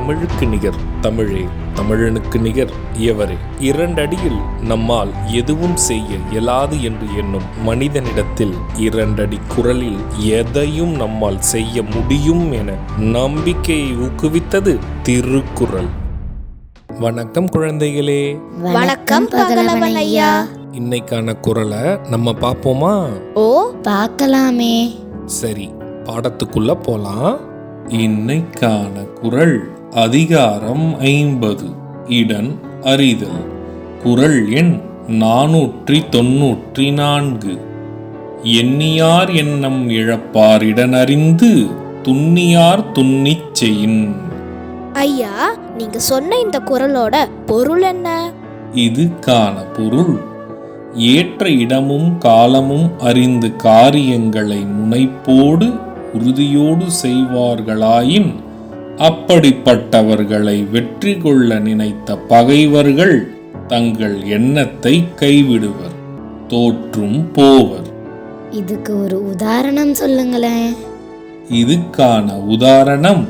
தமிழுக்கு நிகர் தமிழே, தமிழனுக்கு நிகர் எவரே. 2 அடியில் நம்மால் எதுவும் செய்ய இயலாது என்று எண்ணும் மனிதனிடத்தில் 2 அடி குரலில் எதையும் நம்மால் செய்ய முடியும் என நம்பிக்கையை ஊக்குவித்தது திருக்குறள். வணக்கம் குழந்தைகளே. வணக்கம் பகலவன் ஐயா. இன்னைக்கான குறளை நம்ம பார்ப்போமா? ஓ, பார்க்கலாமே. சரி, பாடத்துக்குள்ள போலாம். இன்னைக்கான குறள் அதிகாரம் 50, இடன் அறிதல். குறள் எண் 494. எண்ணியார் எண்ணம் இழப்பார் இடனறிந்து துண்ணியார் துண்ணிச் செயின். ஐயா, நீங்க சொன்ன இந்த குறளோட பொருள் என்ன? இதுக்கான பொருள், ஏற்ற இடமும் காலமும் அறிந்து காரியங்களை முனைப்போடு உறுதியோடு செய்வார்களாயின் அப்படிப்பட்டவர்களை வெற்றி கொள்ள நினைத்த பகைவர்கள் தங்கள் எண்ணத்தை கைவிடுவர், தோற்றும் போவர். இதுக்கு ஒரு உதாரணம் சொல்லுங்களேன். இதுக்கான உதாரணம்,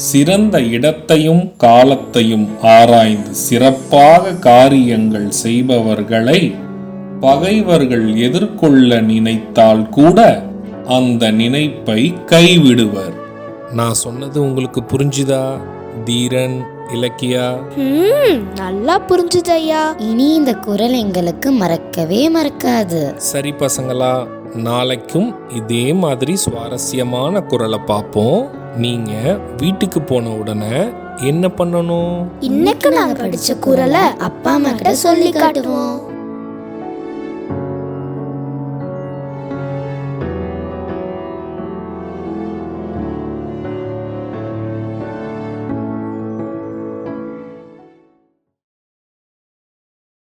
சிறந்த இடத்தையும் காலத்தையும் ஆராய்ந்து சிறப்பாக காரியங்கள் செய்பவர்களை பகைவர்கள் எதிர்கொள்ள நினைத்தால் கூட அந்த நினைப்பை கைவிடுவர். நான் சொன்னது உங்களுக்கு புரிஞ்சுதா தீரன், இலக்கியா? நல்லா புரிஞ்சுது ஐயா. இனி இந்த குறள் எங்களுக்கு மறக்கவே மறக்காது. சரி பசங்களா, நாளைக்கும் இதே மாதிரி சுவாரஸ்யமான குறளை பார்ப்போம். நீங்க வீட்டுக்கு போன உடனே என்ன பண்ணணும்? இன்னைக்கு நாங்க படிச்ச குறளை அப்பா அம்மா கிட்ட சொல்லி காட்டுவோம்.